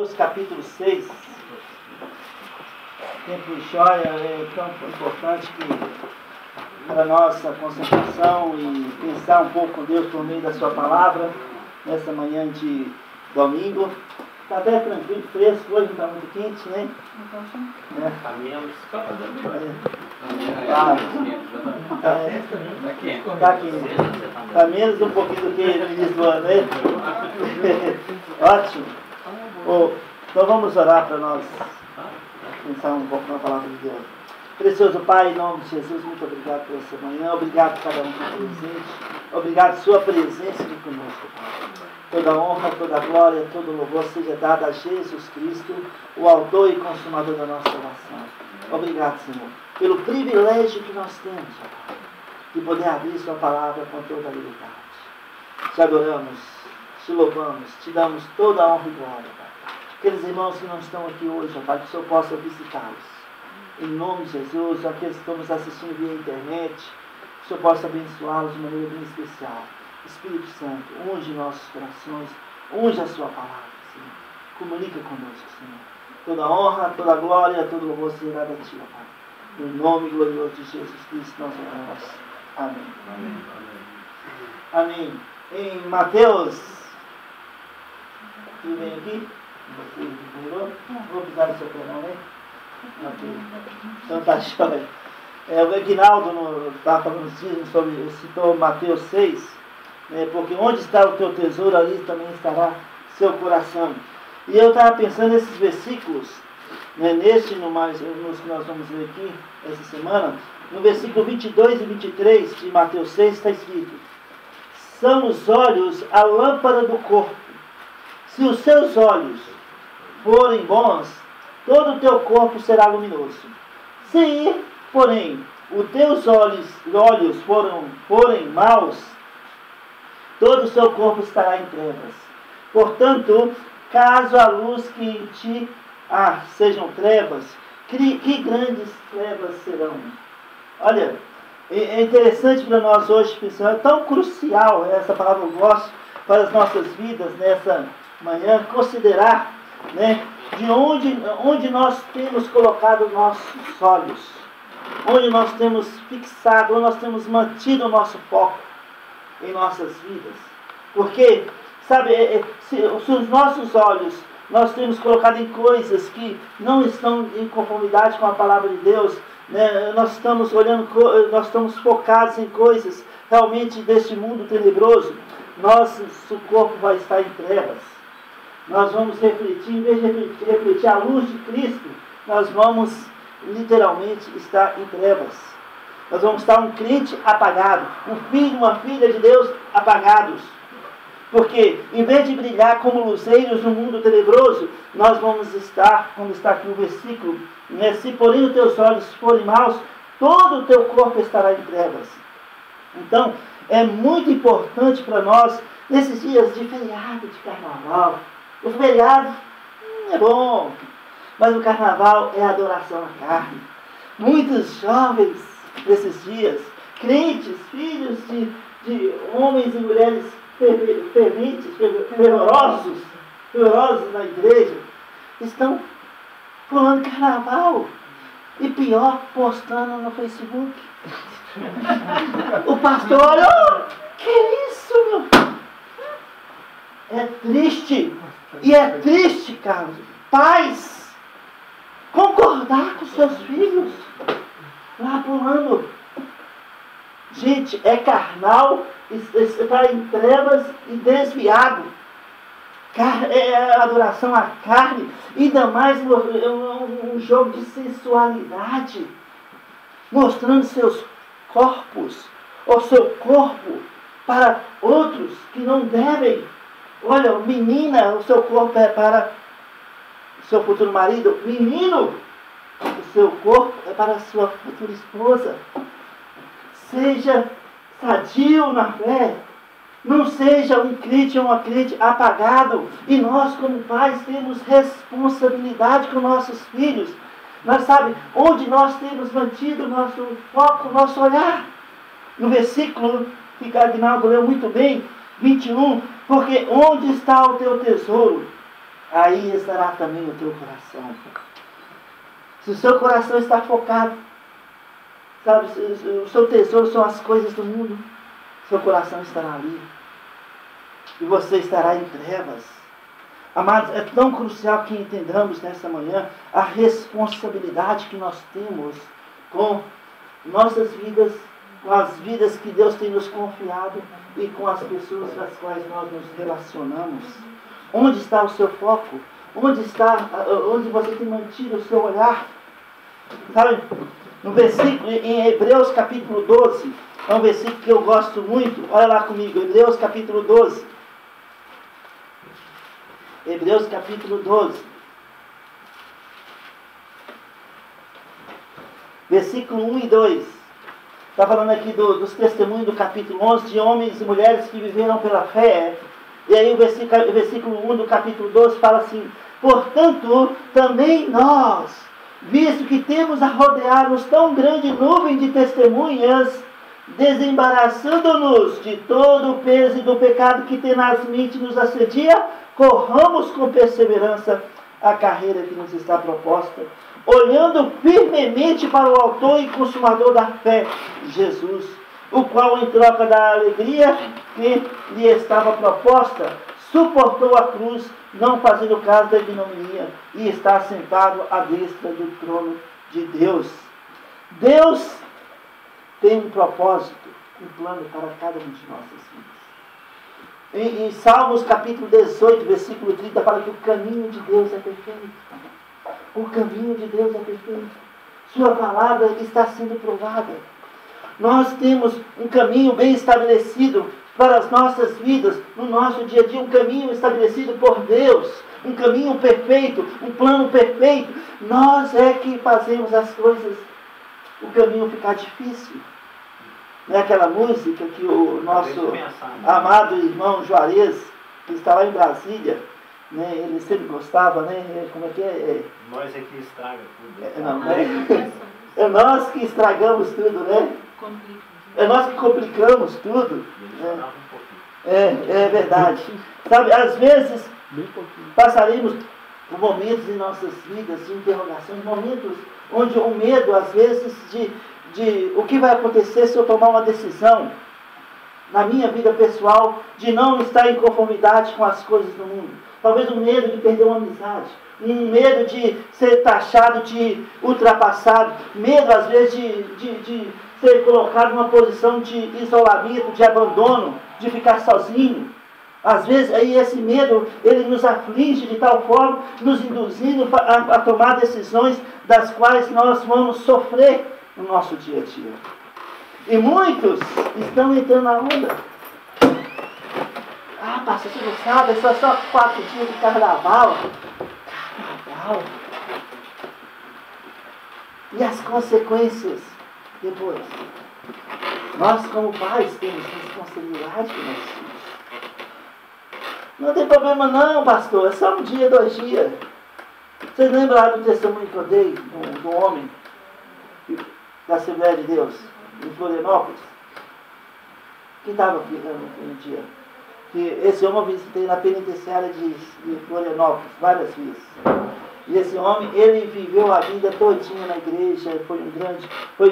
Capítulo 6, tempo de joia é tão importante que para a nossa concentração e pensar um pouco com Deus por meio da sua palavra, nessa manhã de domingo. Está até tranquilo, fresco, hoje não está muito quente, né? Está menos. Está menos um pouquinho do que no início do ano, né? Ótimo. Então vamos orar para nós pensar um pouco na palavra de Deus. Precioso Pai, em nome de Jesus, muito obrigado por essa manhã. Obrigado a cada um por presente. Obrigado por sua presença aqui conosco, Pai. Toda honra, toda glória, todo louvor seja dado a Jesus Cristo, o autor e consumador da nossa oração. Obrigado, Senhor, pelo privilégio que nós temos, Pai, de poder abrir sua palavra com toda a liberdade. Te adoramos, te louvamos, te damos toda a honra e glória, Pai. Aqueles irmãos que não estão aqui hoje, Pai, que o Senhor possa visitá-los. Em nome de Jesus, aqueles que estão nos assistindo via internet, que o Senhor possa abençoá-los de maneira bem especial. Espírito Santo, unge nossos corações, unge a sua palavra, Senhor. Comunica conosco, Senhor. Toda honra, toda glória, todo louvor seja dado a Ti, Pai. No nome glorioso de Jesus Cristo, nós oramos. Amém. Amém. Amém. Em Mateus, que vem aqui? Você virou? Não vou pisar no seu pé, não, né? Então tá joia. O Aguinaldo estava falando citou Mateus 6, porque onde está o teu tesouro, ali também estará seu coração. E eu estava pensando nesses versículos, nos que nós vamos ler aqui essa semana, no versículo 22 e 23 de Mateus 6 está escrito: são os olhos a lâmpada do corpo. Se os seus olhos forem bons, todo o teu corpo será luminoso. Se, porém, os teus olhos forem maus, todo o seu corpo estará em trevas. Portanto, caso a luz que em ti sejam trevas, que grandes trevas serão. Olha, é interessante para nós hoje pensar, é tão crucial essa palavra, eu gosto, para as nossas vidas nessa manhã, considerar, de onde nós temos colocado nossos olhos, onde nós temos fixado, onde nós temos mantido o nosso foco em nossas vidas. Porque, sabe, se os nossos olhos nós temos colocado em coisas que não estão em conformidade com a palavra de Deus, nós estamos nós estamos focados em coisas realmente deste mundo tenebroso, nosso corpo vai estar em trevas. Nós vamos refletir, em vez de refletir a luz de Cristo, nós vamos literalmente estar em trevas. Nós vamos estar um crente apagado, um filho, uma filha de Deus apagados. Porque, em vez de brilhar como luzeiros no mundo tenebroso, nós vamos estar, como está aqui o versículo, se porém os teus olhos forem maus, todo o teu corpo estará em trevas. Então, é muito importante para nós, nesses dias de feriado, de carnaval. O feriado é bom, mas o carnaval é adoração à carne. Muitos jovens nesses dias, crentes, filhos de homens e mulheres ferventes, fervorosos na igreja, estão pulando carnaval. E pior, postando no Facebook. O pastor olha, que isso, meu? É triste. E é triste, Carlos, pais concordar com seus filhos lá pulando. Gente, é carnal, está em trevas e desviado. É adoração à carne, ainda mais um jogo de sensualidade, mostrando seus corpos, ou seu corpo, para outros que não devem. Olha, menina, o seu corpo é para o seu futuro marido. Menino, o seu corpo é para a sua futura esposa. Seja sadio na fé. Não seja um crente ou uma crente apagado. E nós, como pais, temos responsabilidade com nossos filhos. Nós sabemos onde nós temos mantido o nosso foco, o nosso olhar. No versículo que Aguinaldo leu muito bem, 21, porque onde está o teu tesouro, aí estará também o teu coração. Se o seu coração está focado, sabe, o seu tesouro são as coisas do mundo, seu coração estará ali. E você estará em trevas. Amados, é tão crucial que entendamos nessa manhã a responsabilidade que nós temos com nossas vidas, com as vidas que Deus tem nos confiado e com as pessoas com as quais nós nos relacionamos. Onde está o seu foco? Onde você tem mantido o seu olhar? Sabe, no versículo, em Hebreus capítulo 12, é um versículo que eu gosto muito. Olha lá comigo, Hebreus capítulo 12. Hebreus capítulo 12. Versículo 1 e 2. Está falando aqui dos testemunhos do capítulo 11, de homens e mulheres que viveram pela fé. E aí o versículo 1 do capítulo 12 fala assim: portanto, também nós, visto que temos a rodear-nos tão grande nuvem de testemunhas, desembaraçando-nos de todo o peso e do pecado que tenazmente nos assedia, corramos com perseverança a carreira que nos está proposta, olhando firmemente para o autor e consumador da fé, Jesus, o qual, em troca da alegria que lhe estava proposta, suportou a cruz, não fazendo caso da ignominia, e está sentado à destra do trono de Deus. Deus tem um propósito, um plano para cada um de nossas vidas. Em Salmos capítulo 18, versículo 30, fala que o caminho de Deus é perfeito. O caminho de Deus é perfeito. Sua palavra está sendo provada. Nós temos um caminho bem estabelecido para as nossas vidas, no nosso dia a dia, um caminho estabelecido por Deus, um caminho perfeito, um plano perfeito. Nós é que fazemos as coisas, o caminho ficar difícil. Não é aquela música que o nosso amado irmão Juarez, que está lá em Brasília, né, ele sempre gostava, né? Como é que é? Nós é que estraga tudo. Não, né? É nós que estragamos tudo, né? É nós que complicamos tudo. É verdade. Sabe, às vezes passaremos por momentos em nossas vidas de interrogações, momentos onde o medo, às vezes, de o que vai acontecer se eu tomar uma decisão na minha vida pessoal, de não estar em conformidade com as coisas do mundo. Talvez o medo de perder uma amizade, um medo de ser taxado de ultrapassado, medo às vezes de ser colocado numa posição de isolamento, de abandono, de ficar sozinho. Às vezes aí esse medo, ele nos aflige de tal forma, nos induzindo a tomar decisões das quais nós vamos sofrer no nosso dia a dia. E muitos estão entrando na onda. Ah, pastor, você não sabe, é só 4 dias de carnaval. Carnaval. E as consequências depois? Nós, como pais, temos responsabilidade com nossos filhos. Não tem problema não, pastor, é só 1 dia, 2 dias. Vocês lembram lá do testemunho que eu dei do homem da Assembleia de Deus, em Florianópolis? Quem estava aqui no dia? Que esse homem eu visitei na penitenciária de Florianópolis várias vezes. E esse homem, ele viveu a vida todinha na igreja, foi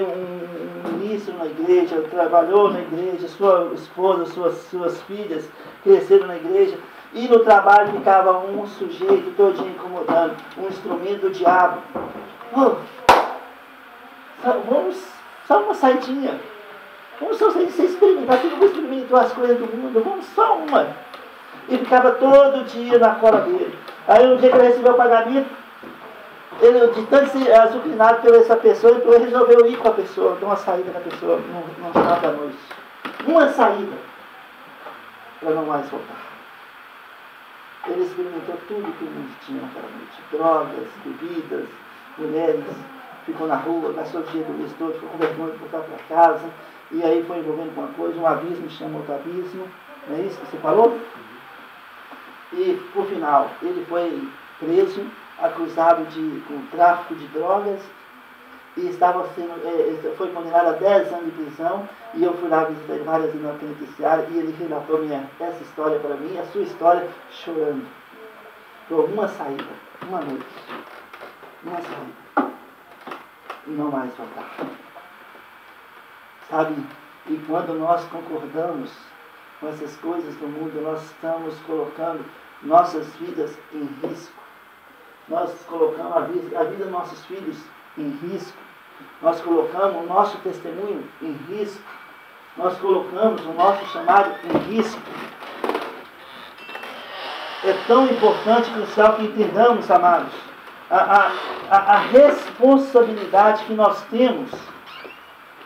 um ministro na igreja, trabalhou na igreja, sua esposa, suas filhas cresceram na igreja, e no trabalho ficava um sujeito todinho incomodando, um instrumento do diabo. Vamos, só uma saidinha. Vamos só sair, você experimentar, todo mundo experimentou as coisas do mundo, vamos só uma. E ficava todo dia na cola dele. Aí um dia que ele recebeu o pagamento, ele, de tanto ser azucrinado pela essa pessoa, ele resolveu ir com a pessoa, dar uma saída na pessoa, no final da noite. Uma saída, para não mais voltar. Ele experimentou tudo que o mundo tinha naquela noite. Drogas, bebidas, mulheres, ficou na rua, gastou o dinheiro do mês todo, ficou com vergonha de voltar para casa, e aí foi envolvendo com uma coisa, um abismo chama outro abismo, não é isso que você falou? E, por final, ele foi preso, acusado com tráfico de drogas, e foi condenado a 10 anos de prisão, e eu fui lá visitar ele várias vezes na penitenciária, e ele relatou essa história para mim, a sua história, chorando. por uma saída, uma noite. Uma saída. E não mais voltar. Sabe? E quando nós concordamos com essas coisas do mundo, nós estamos colocando nossas vidas em risco. Nós colocamos a vida dos nossos filhos em risco. Nós colocamos o nosso testemunho em risco. Nós colocamos o nosso chamado em risco. É tão importante, crucial, que entendamos, amados, a responsabilidade que nós temos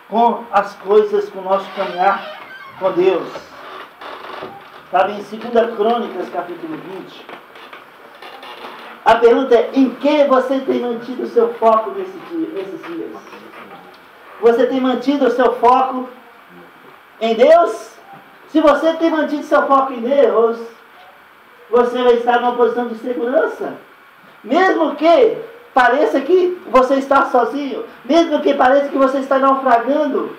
com as coisas, com o nosso caminhar com Deus. Sabe, em 2 Crônicas, capítulo 20, a pergunta é: em que você tem mantido o seu foco nesses dias? Você tem mantido o seu foco em Deus? Se você tem mantido o seu foco em Deus, você vai estar numa posição de segurança. Mesmo que pareça que você está sozinho, mesmo que pareça que você está naufragando,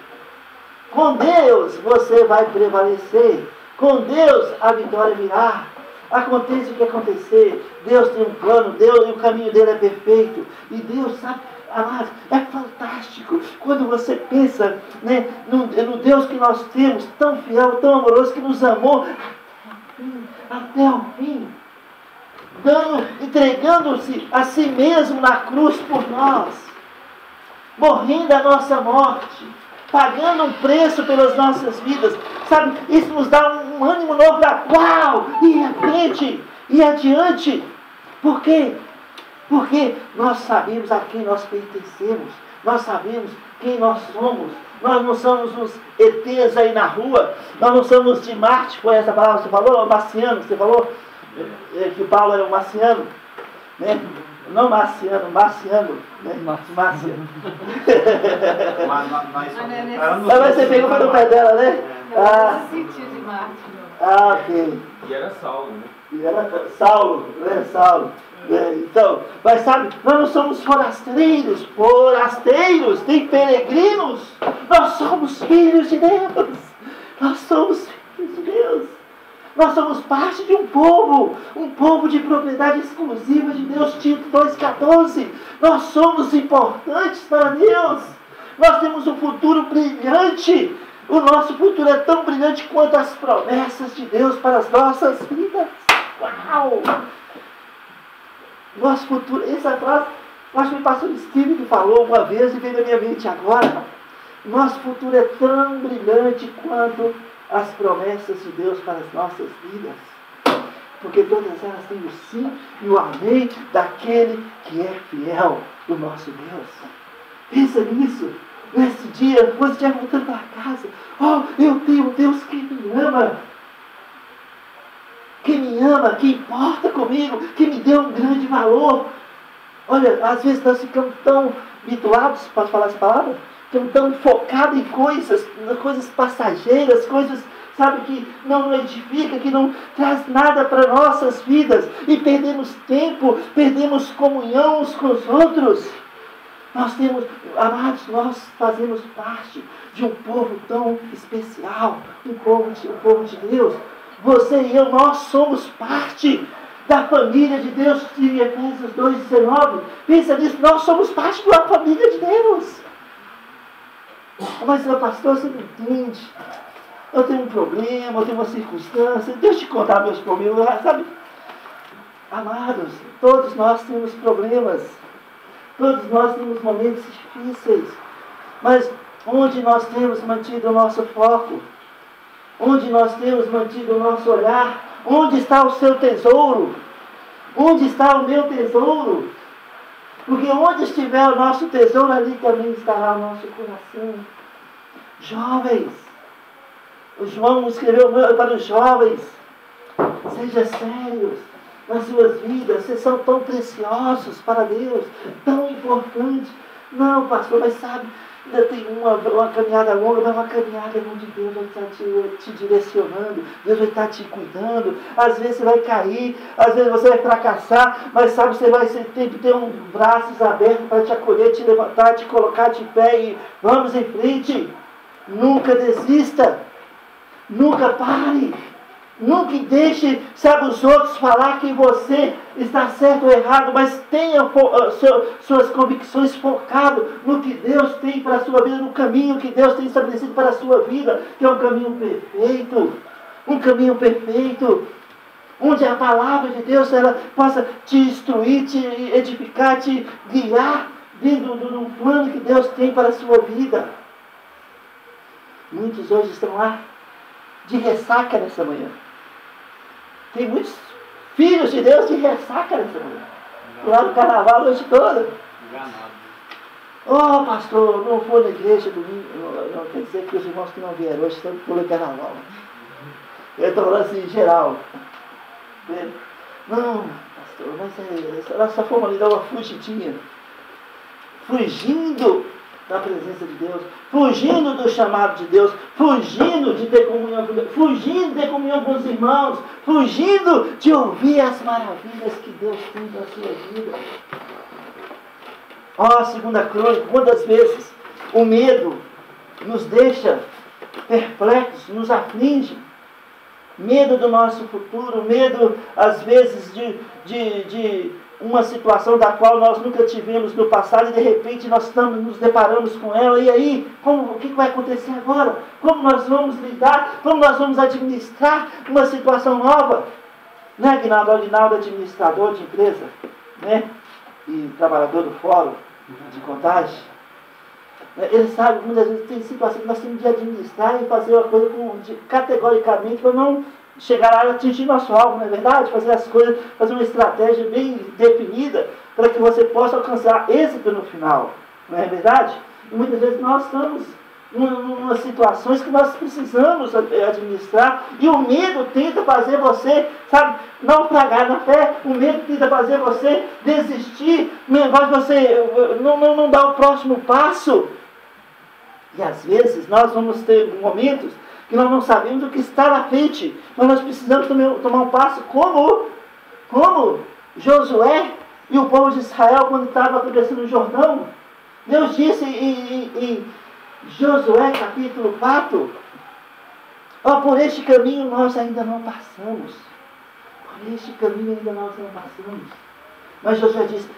com Deus você vai prevalecer. Com Deus a vitória virá. Aconteça o que acontecer, Deus tem um plano, Deus, e o caminho dele é perfeito. E Deus, sabe, amado, é fantástico quando você pensa, né, no Deus que nós temos, tão fiel, tão amoroso, que nos amou até o fim, entregando-se a si mesmo na cruz por nós, morrendo a nossa morte, pagando um preço pelas nossas vidas. Sabe, isso nos dá um ânimo novo para uau, ir à frente, ir adiante. Por quê? Porque nós sabemos a quem nós pertencemos, nós sabemos quem nós somos. Nós não somos os ETs aí na rua, nós não somos de Marte, foi essa palavra que você falou, marciano, você falou que o Paulo era um marciano, né? Não marciano, né? Márcia. Mas você pegou no pé dela, né? Sentido de Marte. Ok. E era Saulo, né? E era Saulo, né? Saulo. Então, mas sabe, nós não somos forasteiros, nem peregrinos. Nós somos filhos de Deus. Nós somos filhos de Deus. Nós somos parte de um povo de propriedade exclusiva de Deus, Tito 2,14. Nós somos importantes para Deus. Nós temos um futuro brilhante. O nosso futuro é tão brilhante quanto as promessas de Deus para as nossas vidas. Uau! Nosso futuro, essa frase, eu acho que o pastor Steve que falou uma vez e veio na minha mente agora. Nosso futuro é tão brilhante quanto as promessas de Deus para as nossas vidas. Porque todas elas têm o sim e o amém daquele que é fiel, o nosso Deus. Pensa nisso. Nesse dia, você já voltando para casa. Oh, eu tenho um Deus que me ama. Que me ama, que importa comigo, que me deu um grande valor. Olha, às vezes nós ficamos tão habituados, pode falar essa palavra? Ficamos tão focados em coisas passageiras, coisas, sabe, que não edifica, que não traz nada para nossas vidas. E perdemos tempo, perdemos comunhão uns com os outros. Nós temos, amados, nós fazemos parte de um povo tão especial, um povo de Deus. Você e eu, nós somos parte da família de Deus, em Efésios 2,19. Pensa nisso, nós somos parte da família de Deus. Mas, meu pastor, você não entende. Eu tenho um problema, eu tenho uma circunstância. Deixa eu te contar meus problemas, sabe? Amados, todos nós temos problemas. Todos nós temos momentos difíceis. Mas onde nós temos mantido o nosso foco? Onde nós temos mantido o nosso olhar? Onde está o seu tesouro? Onde está o meu tesouro? Porque onde estiver o nosso tesouro, ali também estará o nosso coração. Jovens, o João escreveu para os jovens: seja sérios nas suas vidas, vocês são tão preciosos para Deus, tão importantes. Não, pastor, mas sabe, ainda tem uma caminhada longa, mas uma caminhada onde Deus vai estar te direcionando, Deus vai estar te cuidando. Às vezes você vai cair, às vezes você vai fracassar, mas sabe, você tem que ter braços abertos para te acolher, te levantar, te colocar de pé e vamos em frente. Nunca desista, nunca pare, Nunca deixe, sabe, os outros falar que você está certo ou errado, mas tenha suas convicções focado no que Deus tem para a sua vida, no caminho que Deus tem estabelecido para a sua vida, que é um caminho perfeito. Um caminho perfeito, onde a palavra de Deus ela possa te instruir, te edificar, te guiar dentro de um plano que Deus tem para a sua vida. Muitos hoje estão lá de ressaca nessa manhã. Tem muitos filhos de Deus de ressaca nessa manhã. Lá no carnaval a noite toda. Oh, pastor, não foi na igreja domingo. Não quer dizer que os irmãos que não vieram hoje estão pelo carnaval. Eu estou falando assim, em geral. Não, pastor, mas nós só fomos ali dar uma fugidinha. Fugindo da presença de Deus, fugindo do chamado de Deus, fugindo de ter comunhão com Deus, fugindo de ter comunhão com os irmãos, fugindo de ouvir as maravilhas que Deus tem para a sua vida. Ó, segunda crônica, quantas vezes o medo nos deixa perplexos, nos aflige. Medo do nosso futuro, medo às vezes de uma situação da qual nós nunca tivemos no passado e de repente nós nos deparamos com ela. E aí, o que vai acontecer agora? Como nós vamos lidar? Como nós vamos administrar uma situação nova? Né, Aguinaldo? Aguinaldo, administrador de empresa, né? E trabalhador do fórum de contagem. Ele sabe que muitas vezes tem situações que nós temos de administrar e fazer uma coisa categoricamente para não chegar lá e atingir nosso alvo, não é verdade? Fazer as coisas, fazer uma estratégia bem definida para que você possa alcançar êxito no final, não é verdade? E muitas vezes nós estamos em umas situações que nós precisamos administrar e o medo tenta fazer você, sabe, naufragar na fé. O medo tenta fazer você desistir, faz você não dar o próximo passo. E às vezes nós vamos ter momentos que nós não sabemos o que está na frente, mas nós precisamos tomar um passo como Josué e o povo de Israel quando estava atravessando o Jordão. Deus disse em Josué capítulo 4, por este caminho nós ainda não passamos. Por este caminho ainda nós não passamos. Mas Josué disse,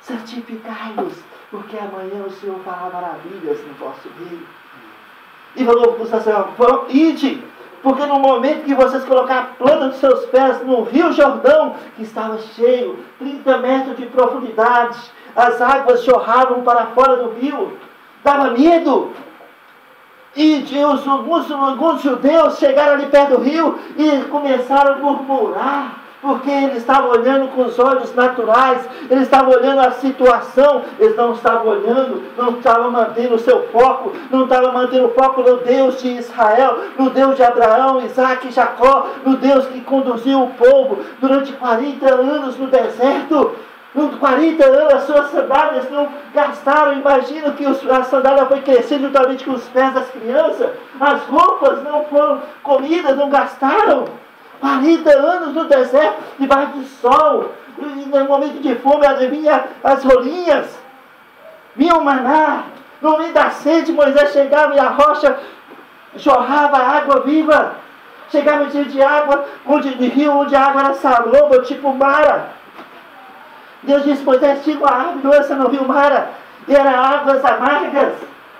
santificai-vos, porque amanhã o Senhor fará maravilhas no vosso meio. E falou para o sacerdote, ide, porque no momento que vocês colocarem a planta dos seus pés no rio Jordão, que estava cheio, 30 metros de profundidade, as águas jorravam para fora do rio, dava medo. E alguns judeus chegaram ali perto do rio e começaram a murmurar, porque eles estavam olhando com os olhos naturais, eles estavam olhando a situação, eles não estavam olhando, não estavam mantendo o seu foco, não estavam mantendo o foco no Deus de Israel, no Deus de Abraão, Isaac e Jacó, no Deus que conduziu o povo durante 40 anos no deserto. Nos 40 anos as suas sandálias não gastaram. Imagina que a sandália foi crescendo juntamente com os pés das crianças, as roupas não foram comidas, não gastaram. 40 anos no deserto, debaixo do sol, e no momento de fome, vinha as rolinhas, vinha o maná, no meio da sede, Moisés chegava e a rocha jorrava água viva, chegava dia de água, de rio, onde a água era saloba, tipo Mara. Deus disse, Moisés, tira a árvore, lança no rio Mara, e eram águas amargas,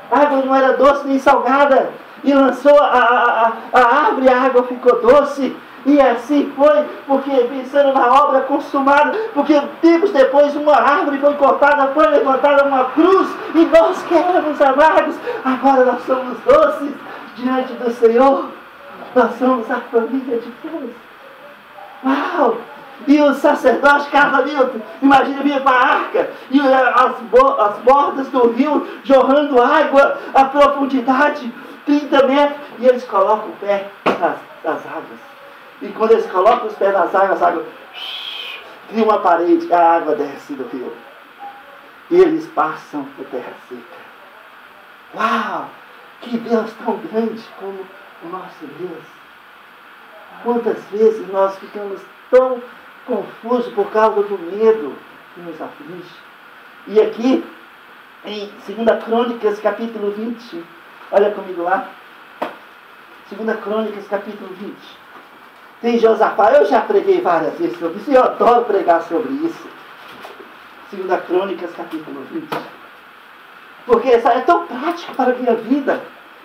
a água não era doce nem salgada, e lançou a árvore, a água ficou doce. E assim foi, porque pensando na obra consumada, porque tempos depois uma árvore foi cortada, foi levantada uma cruz, e nós que éramos amargos, agora nós somos doces diante do Senhor, nós somos a família de Deus. Uau! E os sacerdotes, cada dia, imagina, vinha para a arca, e as bordas do rio jorrando água, a profundidade, 30 metros, e eles colocam o pé nas águas. E quando eles colocam os pés nas águas, a água cria uma parede, a água desce do rio. E eles passam por terra seca. Uau! Que Deus tão grande como o nosso Deus. Quantas vezes nós ficamos tão confusos por causa do medo que nos aflige. E aqui, em 2 Crônicas, capítulo 20, olha comigo lá. 2 Crônicas, capítulo 20. Tem Josafá, eu já preguei várias vezes sobre isso, e eu adoro pregar sobre isso. 2 Crônicas, capítulo 20. Porque isso é tão prático para a minha vida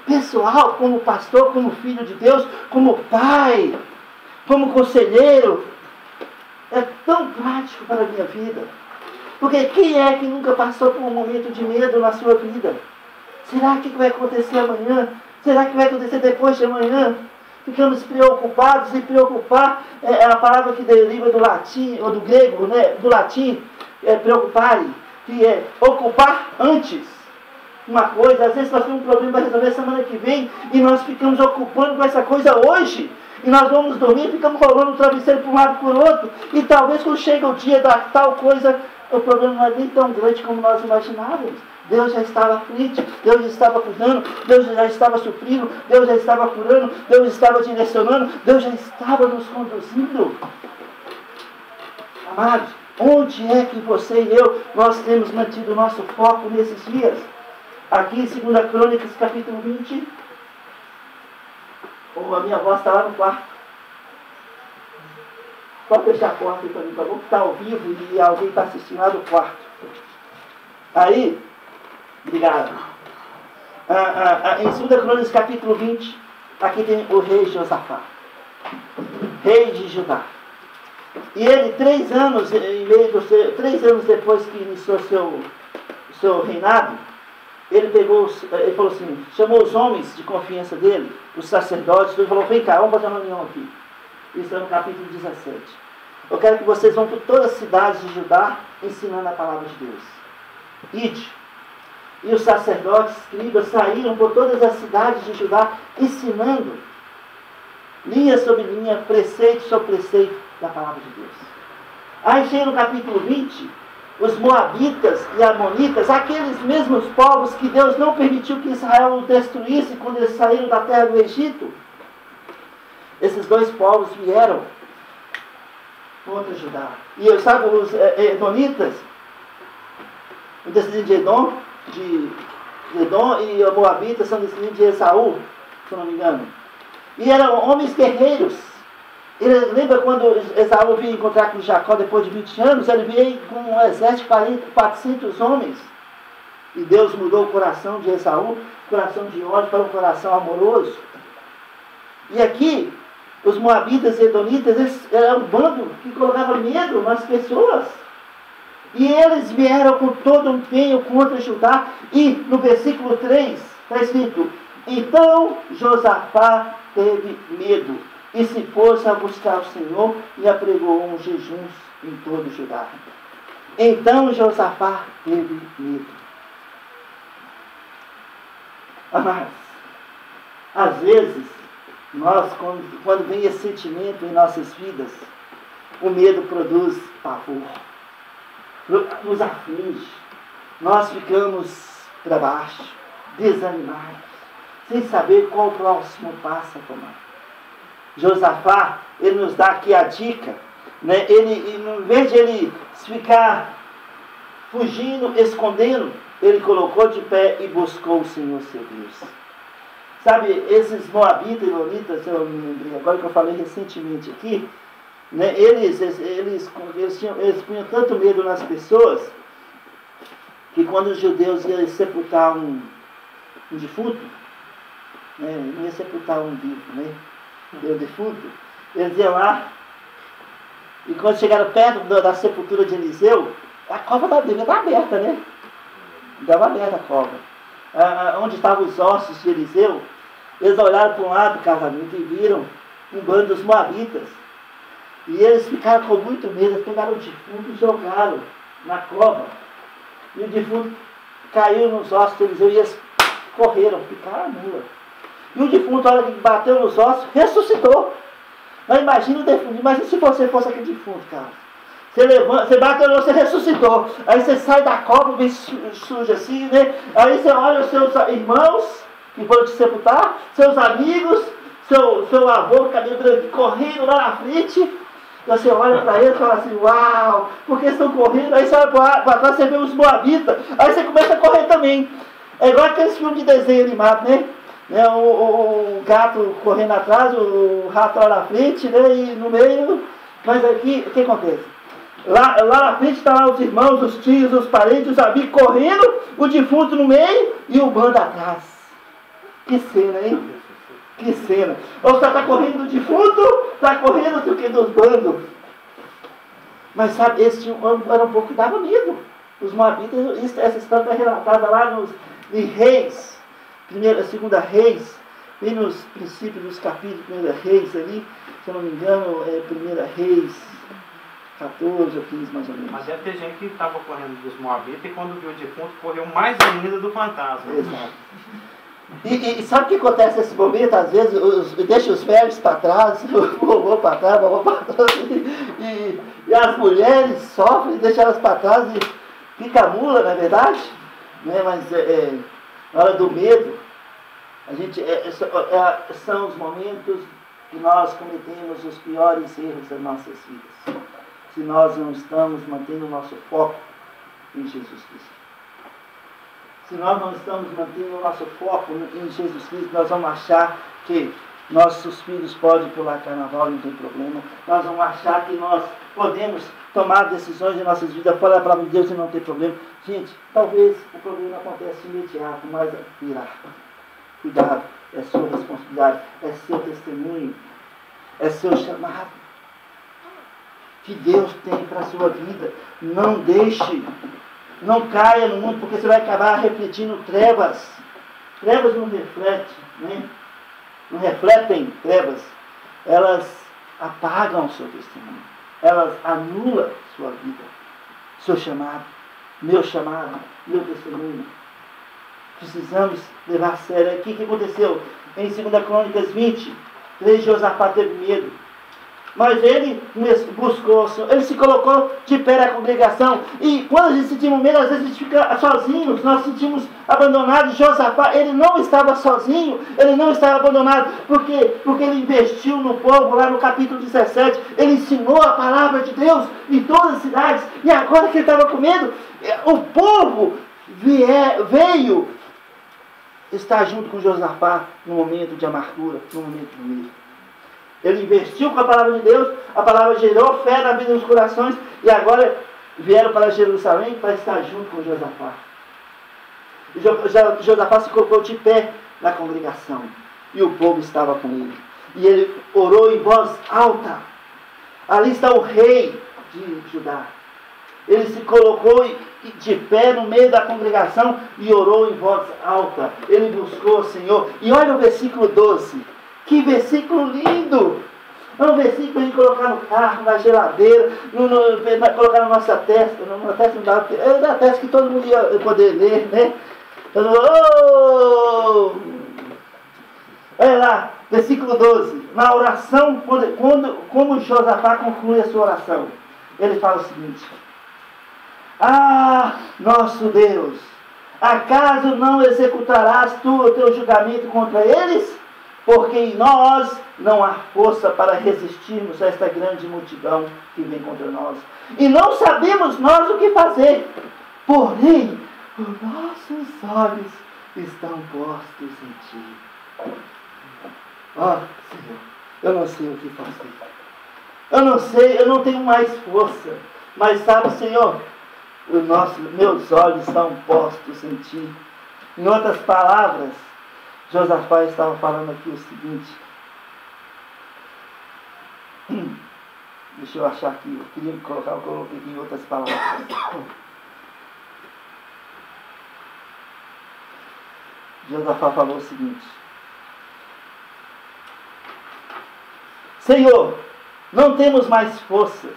pessoal, como pastor, como filho de Deus, como pai, como conselheiro. É tão prático para a minha vida. Porque quem é que nunca passou por um momento de medo na sua vida? Será que vai acontecer amanhã? Será que vai acontecer depois de amanhã? Ficamos preocupados, e preocupar é a palavra que deriva do latim, ou do grego, né? Do latim, preocupare, que é ocupar antes uma coisa. Às vezes nós temos um problema para resolver semana que vem, e nós ficamos ocupando com essa coisa hoje, e nós vamos dormir, ficamos rolando o travesseiro para um lado e para o outro, e talvez quando chega o dia da tal coisa, o problema não é nem tão grande como nós imaginávamos. Deus já estava à frente, Deus já estava cuidando, Deus já estava suprindo, Deus já estava curando, Deus estava direcionando, Deus já estava nos conduzindo. Amados, onde é que você e eu, nós temos mantido o nosso foco nesses dias? Aqui em 2 Crônicas, capítulo 20, a minha voz está lá no quarto. Pode fechar a porta aí para mim, por favor, que está ao vivo e alguém está assistindo lá do quarto. Aí, obrigado. Em 2 Crônicas, capítulo 20, aqui tem o rei Josafá, rei de Judá. E ele, 3 anos depois que iniciou seu reinado, ele falou assim, chamou os homens de confiança dele, os sacerdotes, e falou: vem cá, vamos fazer uma reunião aqui. Isso é no capítulo 17. Eu quero que vocês vão por todas as cidades de Judá ensinando a palavra de Deus. Ide. E os sacerdotes, escribas, saíram por todas as cidades de Judá ensinando, linha sobre linha, preceito sobre preceito da palavra de Deus. Aí chega no capítulo 20, os moabitas e amonitas, aqueles mesmos povos que Deus não permitiu que Israel os destruísse quando eles saíram da terra do Egito. Esses 2 povos vieram contra Judá. E eu sabe, os edonitas, o descendente de Edom e os moabitas são descendentes de Esaú, se eu não me engano. E eram homens guerreiros. Lembra quando Esaú vinha encontrar com Jacó depois de 20 anos? Ele veio com um exército de 400 homens. E Deus mudou o coração de Esaú, coração de ódio, para um coração amoroso. E aqui, os moabitas e edonitas, eles eram um bando que colocava medo nas pessoas. E eles vieram com todo o empenho contra Judá. E no versículo 3 está escrito: então Josafá teve medo e se pôs a buscar o Senhor e apregoou um jejum em todo Judá. Então Josafá teve medo. Amados, às vezes, nós, quando vem esse sentimento em nossas vidas, o medo produz pavor, nos aflige, nós ficamos para baixo, desanimados, sem saber qual o próximo passo a tomar. Josafá, ele nos dá aqui a dica, né? Ele, em vez de ele ficar fugindo, escondendo, ele colocou de pé e buscou o Senhor seu Deus. Sabe, esses moabitas e lonitas, eu me lembrei agora que eu falei recentemente aqui, né? Eles punham tanto medo nas pessoas, que quando os judeus iam sepultar um defunto, né? Não ia sepultar um vivo, né? O defunto, eles iam lá, e quando chegaram perto da sepultura de Eliseu, a cova devia estar aberta, né? Estava aberta a cova. Onde estavam os ossos de Eliseu, eles olharam para um lado do casamento e viram um bando dos moabitas. E eles ficaram com muito medo, eles pegaram o defunto e jogaram na cova. E o defunto caiu nos ossos de Eliseu e eles correram, ficaram nua. E o defunto, a hora que bateu nos ossos, ressuscitou. Mas imagina o defunto, imagina se você fosse aquele defunto, cara. Você levanta, você bateu, você ressuscitou. Aí você sai da cova, bem suja assim, né? Aí você olha os seus irmãos que foram te sepultar, seus amigos, seu avô, cabelo branco, correndo lá na frente. E você olha para eles e fala assim: uau, por que estão correndo? Aí você olha para trás, você vê os moabitas. Aí você começa a correr também. É igual aqueles filmes de desenho animado, né? né? O gato correndo atrás, o rato lá na frente, né? E no meio. Mas aqui, o que acontece? Lá na frente estão lá os irmãos, os tios, os parentes, os amigos correndo, o defunto no meio e o bando atrás. Que cena, hein? Que cena. Ou você está correndo do defunto, está correndo do que dos bandos. Mas sabe, esse era um pouco que dava medo. Os moabitas, essa história está relatada lá em Reis, primeira, segunda Reis, bem nos princípios dos capítulos, primeira Reis ali, se eu não me engano, é primeira Reis 14 ou 15 mais ou menos. Mas deve ter gente que estava correndo dos moabitas e quando viu o defunto correu mais ainda do fantasma. Exato. E sabe o que acontece nesse momento? Às vezes deixa os velhos para trás, o vovô para trás, a vovó para trás, e as mulheres sofrem, deixam elas para trás e fica mula, não é verdade? Né? Mas na hora do medo, a gente, são os momentos que nós cometemos os piores erros das nossas vidas. Se nós não estamos mantendo o nosso foco em Jesus Cristo. Se nós não estamos mantendo o nosso foco em Jesus Cristo, nós vamos achar que nossos filhos podem pular carnaval, não tem problema. Nós vamos achar que nós podemos tomar decisões em nossas vidas fora da palavra de Deus e não tem problema. Gente, talvez o problema aconteça imediato, mas virá. Cuidado, é sua responsabilidade, é seu testemunho, é seu chamado que Deus tem para a sua vida. Não deixe. Não caia no mundo, porque você vai acabar refletindo trevas. Trevas não refletem, né? Não refletem trevas. Elas apagam o seu testemunho. Elas anulam sua vida, seu chamado, meu testemunho. Precisamos levar a sério. O que aconteceu? Em 2 Crônicas 20, 3 Josafá teve medo. Mas ele buscou o Senhor, ele se colocou de pé na congregação. E quando a gente sentimos medo, às vezes a gente fica sozinho, nós sentimos abandonados. Josafá, ele não estava sozinho, ele não estava abandonado, porque ele investiu no povo, lá no capítulo 17, ele ensinou a palavra de Deus em todas as cidades, e agora que ele estava com medo, o povo veio estar junto com Josafá no momento de amargura, no momento de medo. Ele investiu com a palavra de Deus, a palavra gerou fé na vida dos corações, e agora vieram para Jerusalém para estar junto com Josafá. Josafá se colocou de pé na congregação, e o povo estava com ele. E ele orou em voz alta. Ali está o rei de Judá. Ele se colocou de pé no meio da congregação e orou em voz alta. Ele buscou o Senhor. E olha o versículo 12. Que versículo lindo! É um versículo para a gente colocar no carro, na geladeira, colocar na nossa testa. Na testa não dá, é da testa que todo mundo ia poder ler, né? Oh! Olha lá, versículo 12. Na oração, como Josafá conclui a sua oração, ele fala o seguinte: Ah, nosso Deus, acaso não executarás tu o teu julgamento contra eles? Porque em nós não há força para resistirmos a esta grande multidão que vem contra nós. E não sabemos nós o que fazer. Porém, os nossos olhos estão postos em Ti. Ó, Senhor, eu não sei o que fazer. Eu não sei, eu não tenho mais força. Mas sabe, Senhor, meus olhos estão postos em Ti. Em outras palavras, Josafá estava falando aqui o seguinte. Deixa eu achar aqui. Eu queria colocar, eu coloquei aqui em outras palavras. Josafá falou o seguinte: Senhor, não temos mais forças,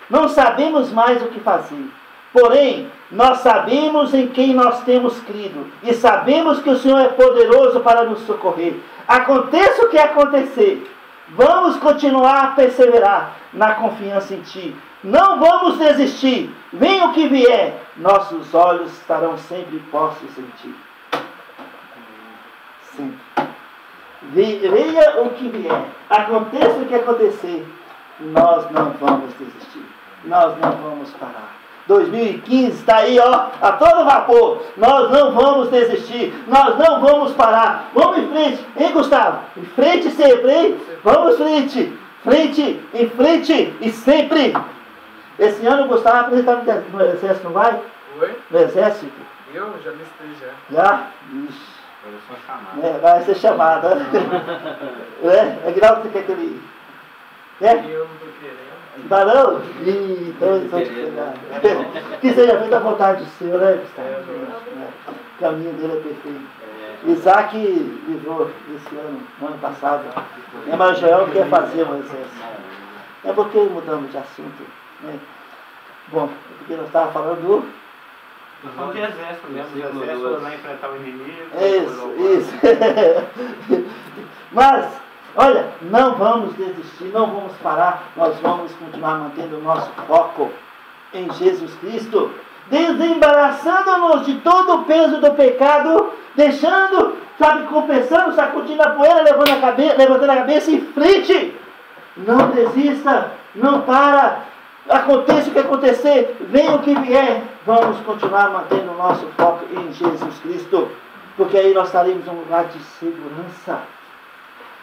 não sabemos mais o que fazer. Porém, nós sabemos em quem nós temos crido e sabemos que o Senhor é poderoso para nos socorrer. Aconteça o que acontecer, vamos continuar a perseverar na confiança em Ti. Não vamos desistir. Venha o que vier, nossos olhos estarão sempre postos em Ti. Sempre. Venha o que vier, aconteça o que acontecer, nós não vamos desistir. Nós não vamos parar. 2015 está aí, ó, a todo vapor. Nós não vamos desistir, nós não vamos parar. Vamos em frente, hein, Gustavo? Em frente sempre, hein? Vamos em frente, em frente e sempre. Esse ano o Gustavo vai apresentar no exército, não vai? Oi? No exército? Eu já listei já. Já? Ixi. Eu sou chamado. Vai ser chamado. Aguinaldo, você quer que ele... É? Eu não tô querendo. Dá não? Ih, então eles vão te pegar. Que seja feita a vontade do Senhor, né, Gustavo? O caminho dele é perfeito. Isaac livrou esse ano, no ano passado. Mas o Joel quer fazer um exército. É porque mudamos de assunto, né? Bom, porque nós estávamos falando do... Não de exército mesmo, de exército lá enfrentar o inimigo. Isso. Mas, olha, não vamos desistir, não vamos parar, nós vamos continuar mantendo o nosso foco em Jesus Cristo, desembaraçando-nos de todo o peso do pecado, deixando, sabe, compensando, sacudindo a poeira, levantando a cabeça em frente. Não desista, não para. Aconteça o que acontecer, venha o que vier, vamos continuar mantendo o nosso foco em Jesus Cristo, porque aí nós estaremos num lugar de segurança.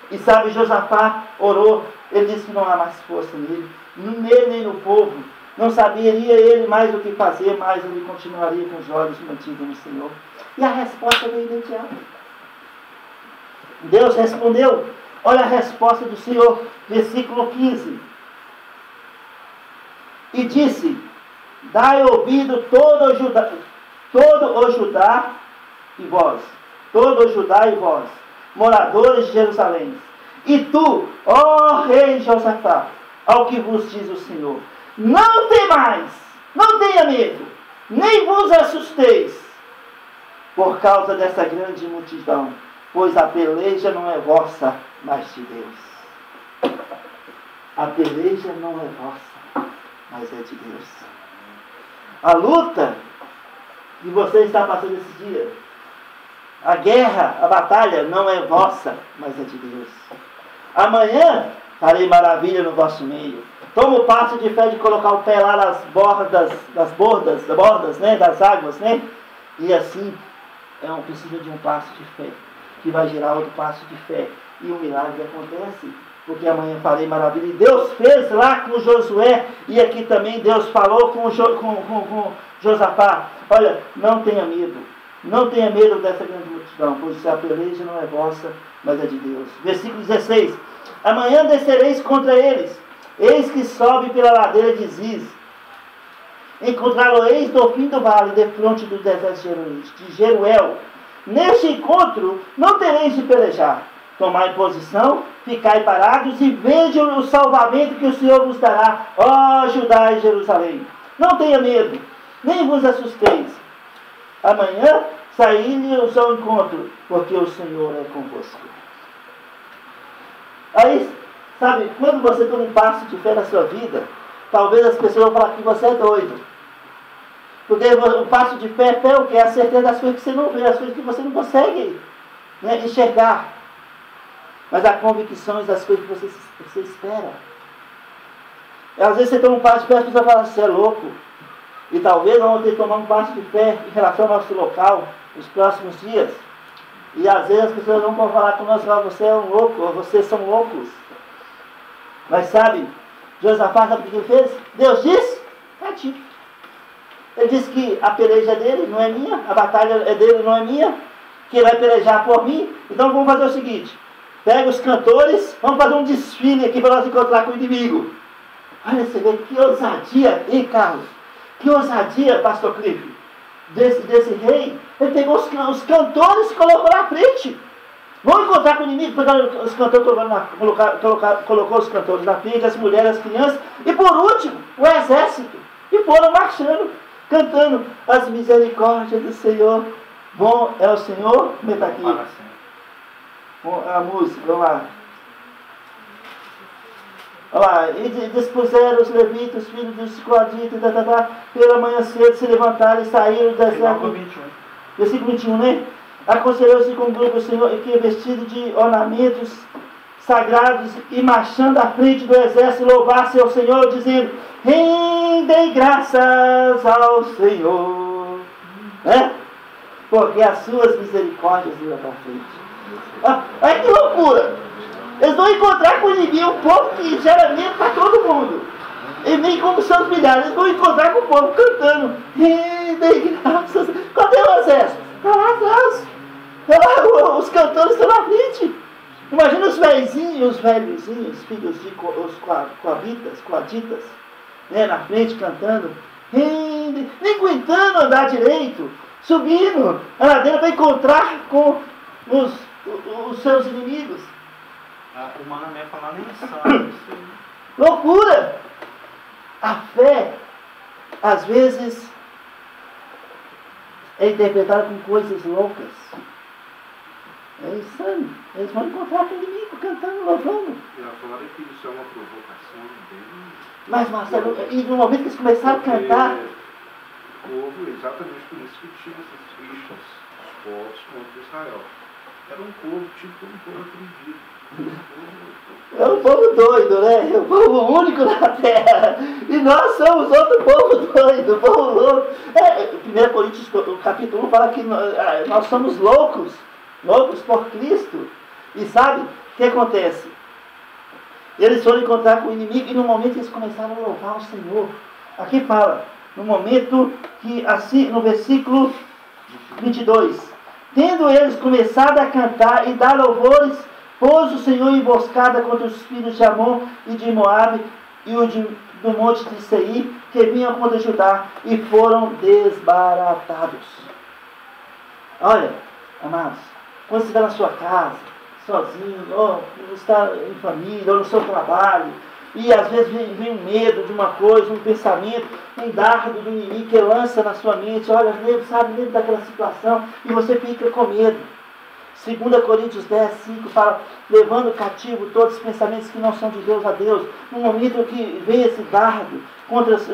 E sabe, Josafá orou, ele disse que não há mais força nele nem no povo, não saberia ele mais o que fazer, mas ele continuaria com os olhos mantidos no Senhor. E a resposta veio imediata. Deus respondeu, olha a resposta do Senhor, versículo 15. E disse, dai ouvido todo o Judá e vós, moradores de Jerusalém. E tu, ó rei Josafá, ao que vos diz o Senhor, não temais, não tenha medo, nem vos assusteis, por causa dessa grande multidão, pois a peleja não é vossa, mas de Deus. A peleja não é vossa, mas é de Deus. A luta que você está passando esse dia, a guerra, a batalha não é vossa, mas é de Deus. Amanhã farei maravilha no vosso meio. Toma o passo de fé de colocar o pé lá nas bordas, né, das águas, né? E assim precisa de um passo de fé, que vai gerar outro passo de fé. E o milagre acontece. Porque amanhã farei maravilha. E Deus fez lá com Josué, e aqui também Deus falou com Josafá. Olha, não tenha medo dessa grande multidão, pois a peleja não é vossa, mas é de Deus. Versículo 16. Amanhã descereis contra eles, eis que sobe pela ladeira de Ziz. Encontrá-lo-eis do fim do vale, defronte do deserto de Jeruel. Neste encontro não tereis de pelejar. Tomai posição, ficai parados e vejam o salvamento que o Senhor vos dará, ó Judá e Jerusalém. Não tenha medo, nem vos assusteis. Amanhã saí-lhes ao encontro, porque o Senhor é convosco. Aí, sabe, quando você toma um passo de fé na sua vida, talvez as pessoas vão falar que você é doido. Porque o passo de fé é o que? É a certeza das coisas que você não vê, as coisas que você não consegue, né, enxergar. Mas há convicções das coisas que você espera. E às vezes você toma um passo de fé e as pessoas falam, você é louco. E talvez vamos ter que tomar um passo de fé em relação ao nosso local, nos próximos dias. E às vezes as pessoas não vão falar conosco, você é um louco, ou vocês são loucos. Mas sabe, Josafá, sabe o que ele fez? Deus disse, quietinho. Ele disse que a peleja é dele, não é minha, a batalha é dele, não é minha, que ele vai pelejar por mim. Então vamos fazer o seguinte, pega os cantores, vamos fazer um desfile aqui para nós encontrar com o inimigo. Olha, você vê que ousadia, hein, Carlos? Que ousadia, pastor Cliff, desse rei. Ele pegou os cantores e colocou na frente. Vamos encontrar com o inimigo, os cantores colocou os cantores na frente, as mulheres, as crianças, e por último, o exército. E foram marchando, cantando as misericórdias do Senhor. Bom é o Senhor, como está aqui? Bom, a música, vamos lá. Olha lá, e dispuseram os levitas, os filhos dos coaditos, pela manhã cedo se levantaram e saíram do deserto. Versículo 21, né? Aconselhou-se com o grupo o Senhor, que vestido de ornamentos, sagrados e marchando à frente do exército, louvassem ao Senhor, dizendo: rendem graças ao Senhor, né? Porque as suas misericórdias iam para frente. Olha que loucura! Eles vão encontrar com o inimigo, um povo que gera medo para todo mundo. E nem como são milhares, eles vão encontrar com o povo cantando: rendem graças. Cadê o exército? Está lá atrás. Os cantores estão na frente. Imagina os velhozinhos, filhos de os coaditas, né, na frente cantando, nem aguentando andar direito, subindo a ladeira para encontrar com os seus inimigos. O Manoel falar nem sabe. Loucura! A fé, às vezes, é interpretada com coisas loucas. É insano. Eles vão encontrar com o inimigo cantando, louvando. E agora que isso é uma provocação bem... Mas, Marcelo, e no momento que eles começaram a cantar... Houve exatamente por isso que tinha essas fichas, os povos contra Israel. Era um povo tipo um povo oprimido. É um povo doido, né? É o povo único na terra. E nós somos outro povo doido, povo louco. 1 Coríntios, capítulo 1, fala que nós somos loucos por Cristo. E sabe o que acontece? Eles foram encontrar com o inimigo e no momento eles começaram a louvar o Senhor. Aqui fala, no momento que, assim, no versículo 22, tendo eles começado a cantar e dar louvores, pôs o Senhor emboscada contra os filhos de Amon e de Moabe e do monte de Seir, que vinham contra Judá, e foram desbaratados. Olha, amados, quando você está na sua casa, sozinho, ou está em família, ou no seu trabalho, e às vezes vem um medo de uma coisa, um pensamento, um dardo do inimigo que lança na sua mente, olha, lembra daquela situação, e você fica com medo. 2 Coríntios 10, 5 fala: levando cativo todos os pensamentos que não são de Deus a Deus. No momento que vem esse dardo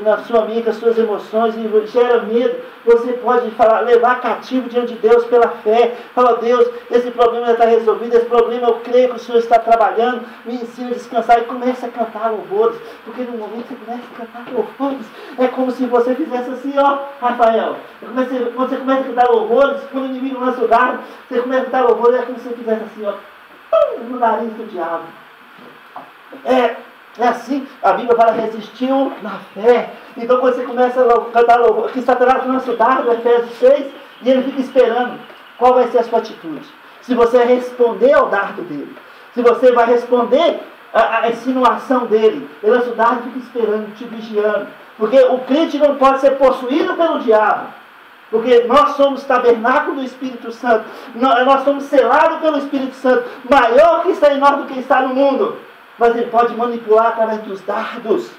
na sua mente, as suas emoções, e gera medo, você pode levar cativo diante de Deus pela fé. Fala: Deus, esse problema já está resolvido, esse problema eu creio que o Senhor está trabalhando, me ensina a descansar, e comece a cantar louvores, porque no momento que você começa a cantar louvores, é como se você fizesse assim, ó, Rafael, quando você começa a cantar louvores, quando o inimigo lança o dardo, você começa a cantar louvores, é como se você fizesse assim, ó, no nariz do diabo. É assim, a Bíblia fala: resistiu na fé. Então quando você começa a cantar louvor, que Satanás lança o dardo, Efésios 6, e ele fica esperando qual vai ser a sua atitude. Se você responder ao dardo dele, se você vai responder à insinuação dele, ele lança o dardo e fica esperando, te vigiando. Porque o crente não pode ser possuído pelo diabo. Porque nós somos tabernáculo do Espírito Santo. Nós somos selados pelo Espírito Santo. Maior que está em nós do que está no mundo. Mas ele pode manipular através dos dardos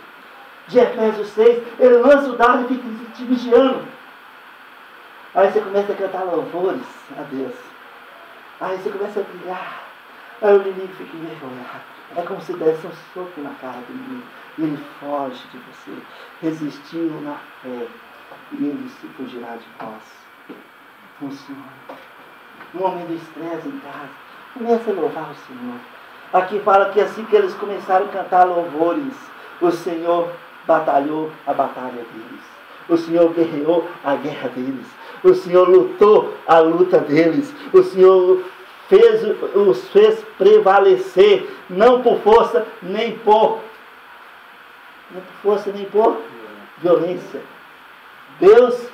de Efésios 6. Ele lança o dardo e fica te vigiando. Aí você começa a cantar louvores a Deus. Aí você começa a brilhar. Aí o inimigo fica envergonhado. É como se desse um soco na cara do inimigo. E ele foge de você. Resistiu na fé. E ele se fugirá de vós. Funciona. No momento do estresse em casa, comece a louvar o Senhor. Aqui fala que assim que eles começaram a cantar louvores, o Senhor batalhou a batalha deles. O Senhor guerreou a guerra deles. O Senhor lutou a luta deles. O Senhor os fez prevalecer, não por força nem por violência. Deus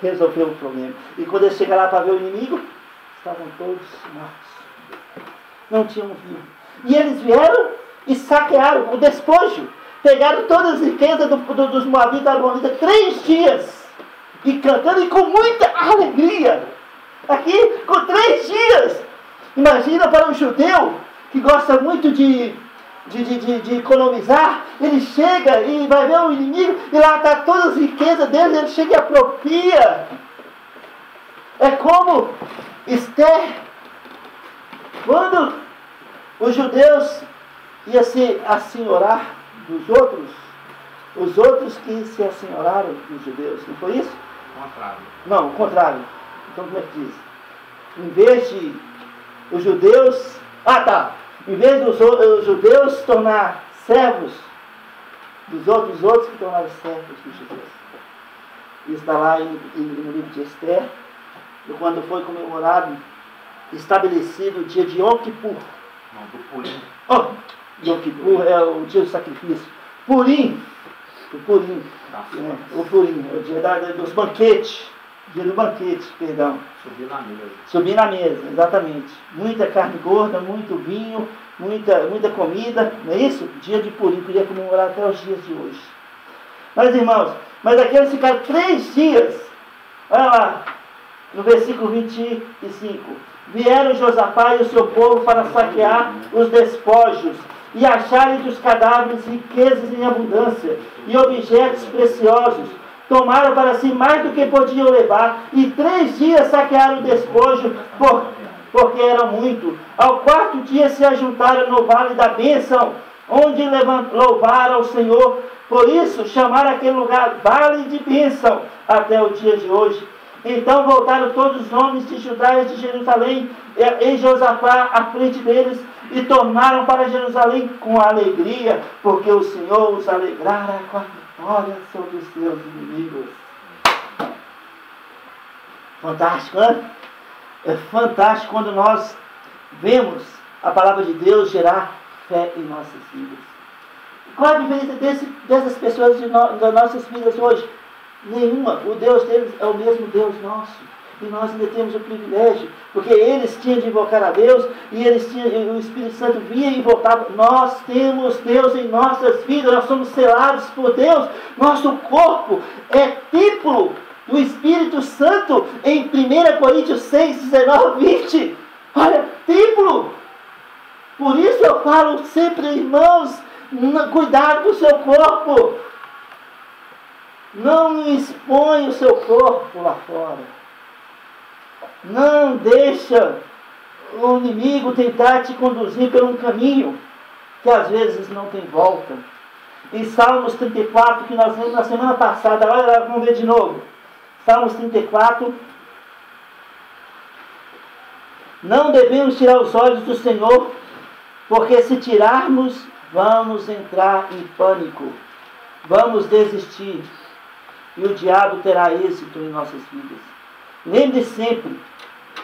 resolveu o problema. E quando eles chegaram lá para ver o inimigo, estavam todos mortos. Não tinham vivo. E eles vieram e saquearam o despojo. Pegaram todas as riquezas dos Moabitas da Amorita 3 dias. E cantando e com muita alegria. Aqui, com 3 dias. Imagina para um judeu que gosta muito de economizar. Ele chega e vai ver o inimigo e lá está todas as riquezas dele. Ele chega e apropria. É como Esther, quando os judeus iam se assenhorar dos outros, os outros que se assenhoraram dos judeus, não foi isso? Contrário. Não, o contrário. Então como é que diz? Em vez de os judeus... Em vez dos judeus se tornar servos dos outros que tornaram servos dos judeus. Isso está lá no livro de Esther, quando foi comemorado, estabelecido o dia de Yom Kippur. Não, do Purim. Yom Kippur é o dia do sacrifício. Purim, o Purim é o dia dos banquetes. Dia do banquete, perdão. Subir na mesa, exatamente. Muita carne gorda, muito vinho, muita comida, não é isso? Dia de Purim, queria comemorar até os dias de hoje. Mas irmãos, aqueles ficaram 3 dias, olha lá, no versículo 25. Vieram Josafá e o seu povo para saquear os despojos e acharem dos cadáveres riquezas em abundância e objetos preciosos. Tomaram para si mais do que podiam levar, e 3 dias saquearam o despojo, porque era muito. Ao 4º dia se ajuntaram no vale da bênção, onde louvaram ao Senhor. Por isso chamaram aquele lugar Vale de Bênção, até o dia de hoje. Então voltaram todos os homens de Judá e de Jerusalém, e Josafá à frente deles, e tornaram para Jerusalém com alegria, porque o Senhor os alegrara com a vitória sobre os seus inimigos. Fantástico, né? É fantástico quando nós vemos a palavra de Deus gerar fé em nossas vidas. Qual a diferença dessas pessoas das nossas vidas hoje? Nenhuma. O Deus deles é o mesmo Deus nosso. E nós ainda temos o privilégio, porque eles tinham de invocar a Deus, e o Espírito Santo vinha e voltava. Nós temos Deus em nossas vidas, nós somos selados por Deus. Nosso corpo é templo do Espírito Santo em 1 Coríntios 6, 19, 20. Olha, templo. Por isso eu falo sempre, irmãos, cuidado do seu corpo. Não expõe o seu corpo lá fora. Não deixa o inimigo tentar te conduzir por um caminho que às vezes não tem volta. Em Salmos 34, que nós vimos na semana passada, agora vamos ver de novo. Salmos 34. Não devemos tirar os olhos do Senhor, porque se tirarmos, vamos entrar em pânico. Vamos desistir. E o diabo terá êxito em nossas vidas. Lembre sempre,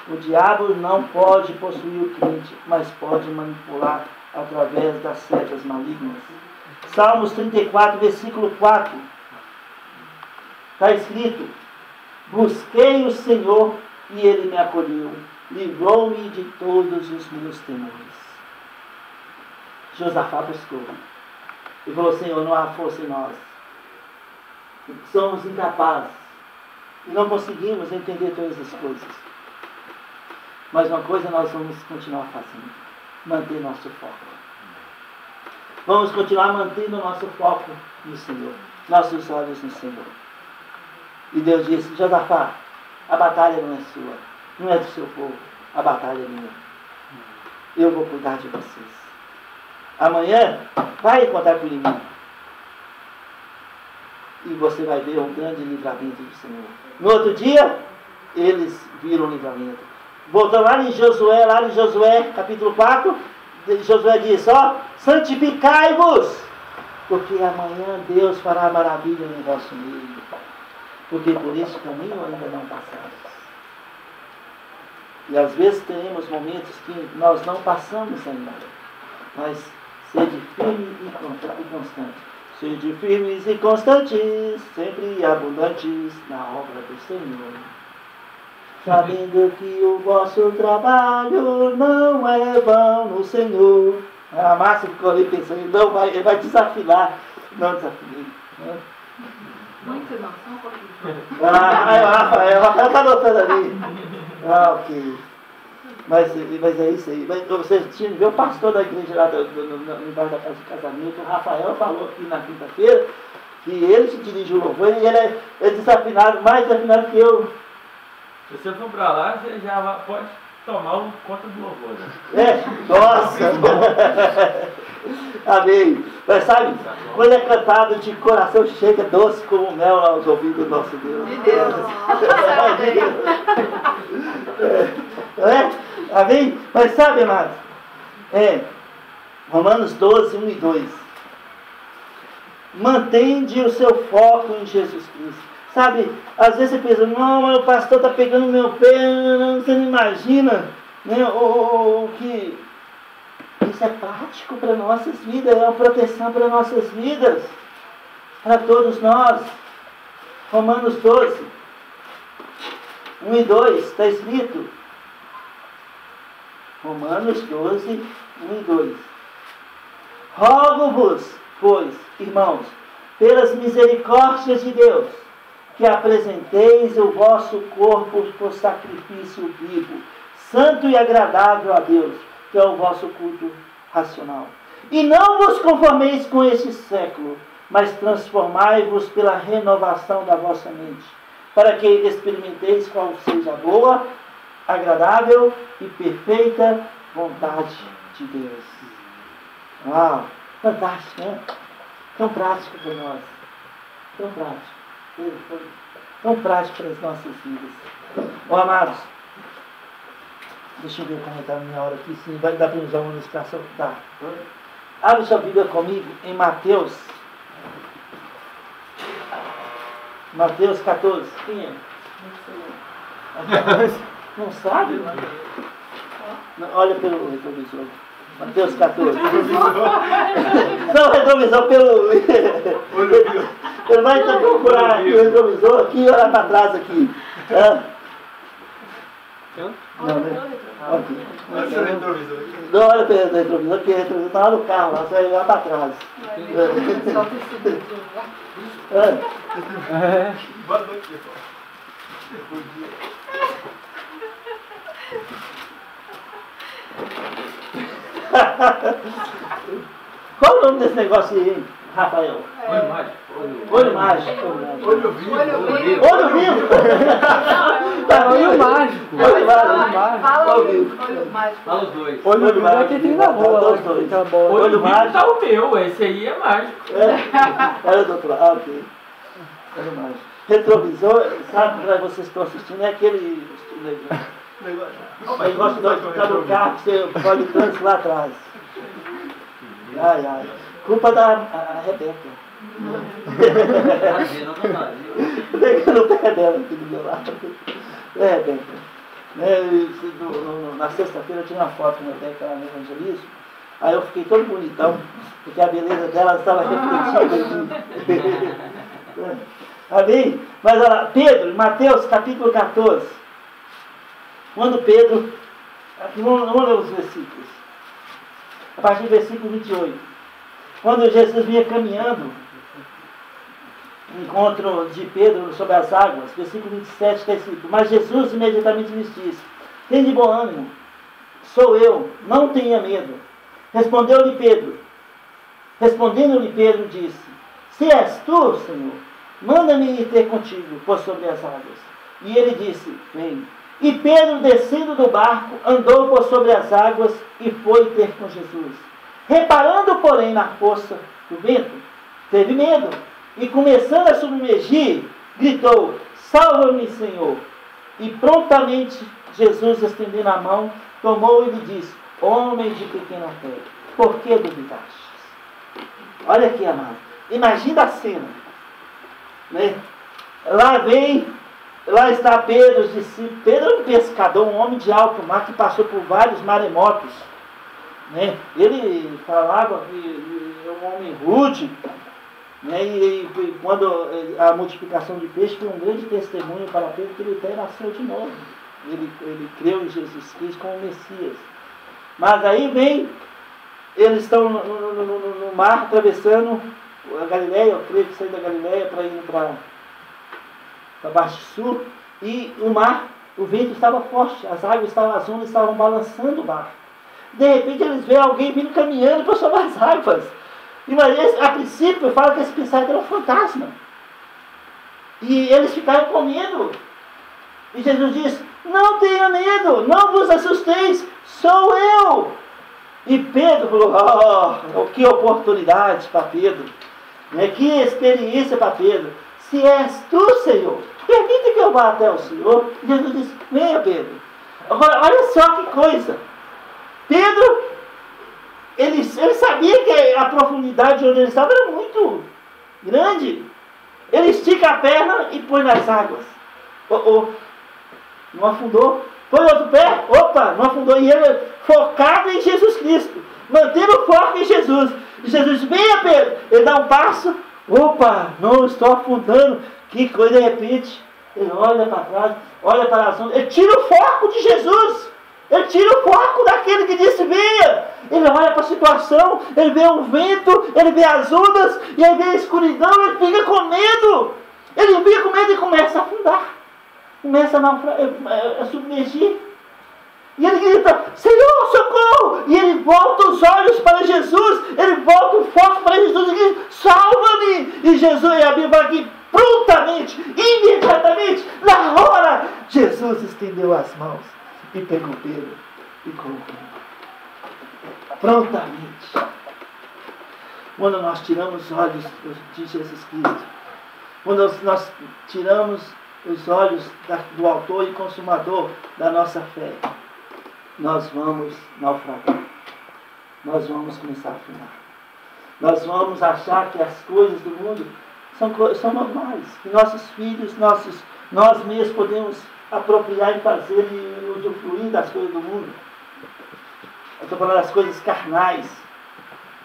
o diabo não pode possuir o crente, mas pode manipular através das setas malignas. Salmos 34, versículo 4. Está escrito: busquei o Senhor e Ele me acolheu, livrou-me de todos os meus temores. Josafá buscou e falou: Senhor, não há força em nós. Somos incapazes e não conseguimos entender todas as coisas. Mas uma coisa nós vamos continuar fazendo: manter nosso foco. Vamos continuar mantendo o nosso foco no Senhor, nossos olhos no Senhor. E Deus disse: Josafá, a batalha não é sua, não é do seu povo, a batalha é minha. Eu vou cuidar de vocês. Amanhã vai encontrar com o inimigo. E você vai ver um grande livramento do Senhor. No outro dia, eles viram o livramento. Voltando lá em Josué, capítulo 4, Josué diz: santificai-vos, porque amanhã Deus fará maravilha no vosso meio. Porque por esse caminho ainda não passamos. E às vezes teremos momentos que nós não passamos ainda. Mas sede firme e constante. Sede firmes e constantes, sempre abundantes na obra do Senhor. Sabendo que o vosso trabalho não é vão no Senhor. A Márcia ficou ali pensando: não, ele vai desafinar. Não desafinei. Muito não, só um pouquinho. Rafael está anotando ali. Ok. Mas é isso aí. Mas você tinha de ver o pastor da igreja lá embaixo da casa de casamento, o Rafael, falou aqui na quinta-feira que ele se dirige o louvor e ele é desafinado, mais desafinado que eu. Se você for para lá, você já pode tomar conta do louvor. Né? Nossa! Amém. Mas sabe, quando é cantado de coração, chega doce como mel aos ouvidos do nosso Deus. De Deus. Amém? Mas sabe, amados, Romanos 12, 1 e 2. Mantende o seu foco em Jesus Cristo. Sabe, às vezes você pensa, não, mas o pastor está pegando meu pé, você não imagina, né, o que isso é prático para nossas vidas, é uma proteção para nossas vidas, para todos nós. Romanos 12, 1 e 2, está escrito. Romanos 12, 1 e 2. Rogo-vos, pois, irmãos, pelas misericórdias de Deus, que apresenteis o vosso corpo por sacrifício vivo, santo e agradável a Deus, que é o vosso culto racional. E não vos conformeis com este século, mas transformai-vos pela renovação da vossa mente, para que experimenteis qual seja a boa, agradável e perfeita vontade de Deus. Uau! Fantástico, né? Tão prático para nós. Tão prático. Tão prático para as nossas vidas. Ó, amados, deixa eu ver como está a minha hora aqui, se vai dar para usar uma ilustração. Tá. Abre sua Bíblia comigo em Mateus. Mateus 14. Quem é? Não sabe? Não, olha pelo retrovisor. Mateus 14. Não, retrovisor pelo... Ele vai então procurar aqui o retrovisor aqui e olhar para trás aqui. Não, né? Aqui. Não olha para o retrovisor, porque o retrovisor está lá no carro, lá, você vai olhar para trás. Qual o nome desse negócio aí, hein, Rafael? Olho mágico. Olho mágico. Olho vivo. Olho vivo? Olho mágico. Olho mágico. Fala Olho o vivo. olho mágico. Fala os dois. Olho mágico é que tem na boa. Os dois. Olho mágico. mágico tá o meu, esse aí é mágico. Olha do outro lado. Ah, ok. Olho mágico. Retrovisor, sabe, para vocês que estão assistindo, é aquele negócio de ficar no carro que você pode o trânsito lá atrás. Ai, ai. Culpa da Rebeca. Pegando o pé dela aqui do meu lado. É, Rebeca. Na sexta-feira eu tirei uma foto com a Rebeca lá no evangelismo. Aí eu fiquei todo bonitão, porque a beleza dela estava refletida aqui. Amém? Mas olha lá, Pedro, Mateus capítulo 14. Quando Pedro, aqui vamos ler os versículos. A partir do versículo 28. Quando Jesus vinha caminhando, encontro de Pedro sobre as águas, versículo 27 está escrito: mas Jesus imediatamente lhes disse: tem de bom ânimo, sou eu, não tenha medo. Respondendo-lhe Pedro disse: se és tu, Senhor, manda-me ir ter contigo por sobre as águas. E ele disse: vem. E Pedro, descendo do barco, andou por sobre as águas e foi ter com Jesus. Reparando, porém, na força do vento, teve medo. E começando a submergir, gritou: salva-me, Senhor. E prontamente Jesus, estendendo a mão, tomou e lhe disse: homem de pequena fé, por que duvidaste? Olha aqui, amado. Imagina a cena. Né? Lá está Pedro, os discípulos. Pedro é um pescador, um homem de alto mar que passou por vários maremotos. Né? Ele falava que é um homem rude. Né? E quando a multiplicação de peixe foi um grande testemunho para Pedro, que ele até nasceu de novo. Ele creu em Jesus Cristo como Messias. Mas aí eles estão no mar, atravessando a Galileia, eu creio que saiu da Galileia para ir para baixo sul, e o vento estava forte, as ondas estavam balançando o barco. De repente eles veem alguém vindo caminhando por sobre as águas. E a princípio fala que esse pensamento era um fantasma. E eles ficaram com medo. E Jesus diz: não tenha medo, não vos assusteis, sou eu. E Pedro falou: que oportunidade para Pedro, né? Que experiência para Pedro. Se és tu, Senhor, permite que eu vá até o Senhor. E Jesus disse: venha, Pedro. Agora, olha só que coisa. Pedro Ele sabia que a profundidade onde ele estava era muito grande. Ele estica a perna e põe nas águas. Não afundou. Põe outro pé, não afundou. E ele focado em Jesus Cristo, mantendo o foco em Jesus. E Jesus diz: venha, Pedro. Ele dá um passo, não estou afundando. Que coisa, de repente, ele olha para trás, olha para as ondas, ele tira o foco de Jesus. Ele tira o foco daquele que disse: venha. Ele olha para a situação, ele vê o vento, ele vê as ondas, e aí vê a escuridão, ele fica com medo. Ele fica com medo e começa a afundar. Começa a submergir. E ele grita: Senhor, socorro! E ele volta os olhos para Jesus, ele volta o foco para Jesus e diz: salva-me! E Jesus, e a Bíblia fala que prontamente, imediatamente, na hora, Jesus estendeu as mãos e pegou Pedro e colocou. Prontamente. Quando nós tiramos os olhos de Jesus Cristo, quando nós tiramos os olhos do autor e consumador da nossa fé, nós vamos naufragar. Nós vamos começar a afundar. Nós vamos achar que as coisas do mundo são normais, que nossos filhos, nós mesmos podemos apropriar e fazer e usufruir das coisas do mundo. Eu estou falando das coisas carnais.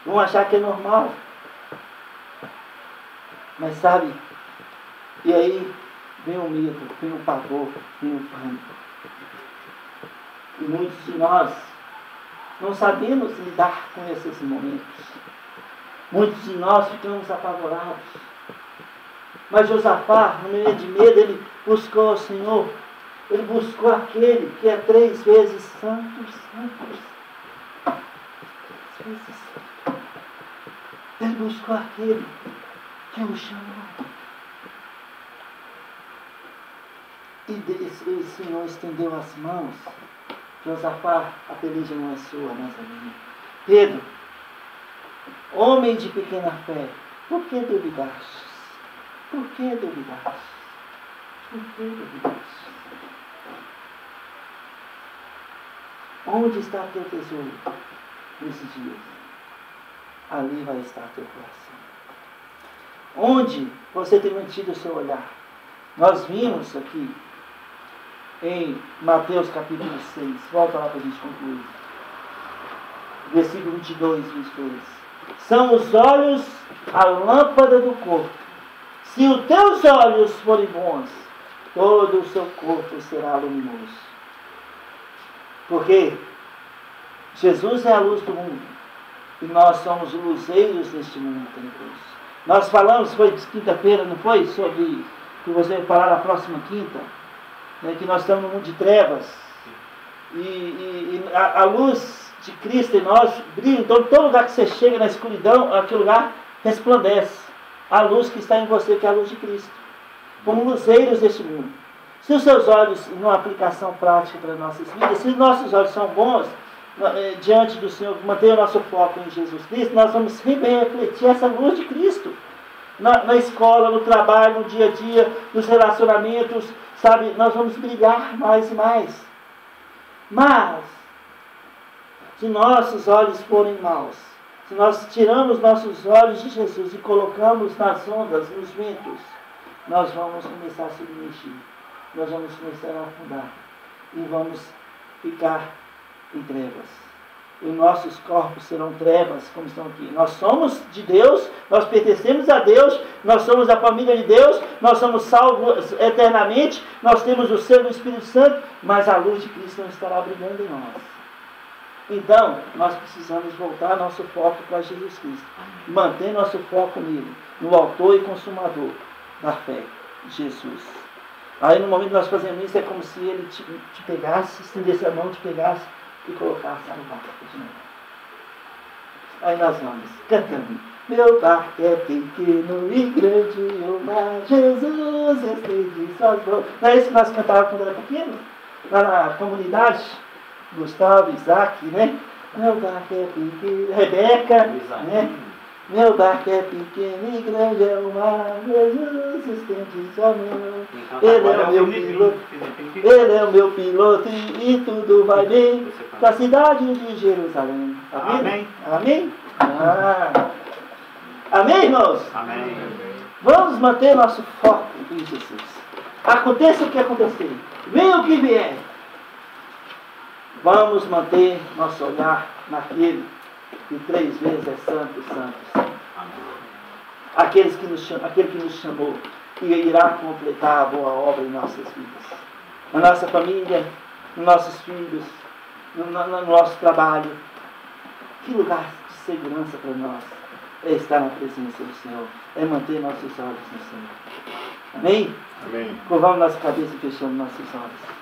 Vão achar que é normal. Mas sabe, e aí vem o medo, vem o pavor, vem o pânico. E muitos de nós não sabemos lidar com esses momentos. Muitos de nós ficamos apavorados. Mas Josafá, no meio de medo, ele buscou o Senhor. Ele buscou aquele que é 3 vezes santo, santo. 3 vezes santo. Ele buscou aquele que o chamou. E o Senhor estendeu as mãos. Josafá, a peleja não é sua, mas é minha. Pedro, homem de pequena fé, por que duvidaste? Por que duvidaste? Por que duvidaste? Onde está teu tesouro nesses dias? Ali vai estar teu coração. Onde você tem mantido o seu olhar? Nós vimos aqui em Mateus capítulo 6, volta lá para a gente concluir. Versículo 22, 23. São os olhos a lâmpada do corpo. Se os teus olhos forem bons, todo o seu corpo será luminoso. Porque Jesus é a luz do mundo. E nós somos luzeiros neste mundo tenebroso. Nós falamos, foi quinta-feira, não foi? Sobre, que você vai falar na próxima quinta, né, que nós estamos no mundo de trevas. E a luz de Cristo em nós brilha. Então, todo lugar que você chega na escuridão, aquele lugar resplandece. A luz que está em você, que é a luz de Cristo. Como luzeiros deste mundo. Se os seus olhos, numa aplicação prática para as nossas vidas, se os nossos olhos são bons, diante do Senhor, manter o nosso foco em Jesus Cristo, nós vamos refletir essa luz de Cristo. Na escola, no trabalho, no dia a dia, nos relacionamentos, sabe? Nós vamos brilhar mais e mais. Mas, se nossos olhos forem maus, se nós tiramos nossos olhos de Jesus e colocamos nas ondas, nos ventos, nós vamos começar a submergir. Nós vamos começar a afundar. E vamos ficar em trevas. E nossos corpos serão trevas, como estão aqui. Nós somos de Deus, nós pertencemos a Deus, nós somos a família de Deus, nós somos salvos eternamente, nós temos o selo do Espírito Santo, mas a luz de Cristo não estará brilhando em nós. Então, nós precisamos voltar nosso foco para Jesus Cristo. Manter nosso foco nele, no autor e consumador da fé, Jesus. Aí no momento que nós fazemos isso, é como se ele te pegasse, estendesse a mão, te pegasse e colocasse no barco de novo. Aí nós vamos cantando. Meu barco é pequeno e grande, o mar, Jesus estende suas mãos. Não é isso que nós cantávamos quando era pequeno? Lá na comunidade, Gustavo, Isaac, né? Meu barco é pequeno, Rebeca, né? Meu barco é pequeno e grande é o mar, Jesus estende sua mão. Ele é o meu piloto, ele é o meu piloto e tudo vai bem para a cidade de Jerusalém. Amém? Amém? Amém, irmãos? Amém. Vamos manter nosso foco em Jesus. Aconteça o que acontecer, venha o que vier. Vamos manter nosso olhar naquele que 3 vezes é santo, santo, santo. Aquele que nos chamou e irá completar a boa obra em nossas vidas. Na nossa família, nos nossos filhos, no nosso trabalho. Que lugar de segurança para nós é estar na presença do Senhor. É manter nossos olhos no Senhor. Amém? Amém. Curvamos nossa cabeça e fechamos nossos olhos.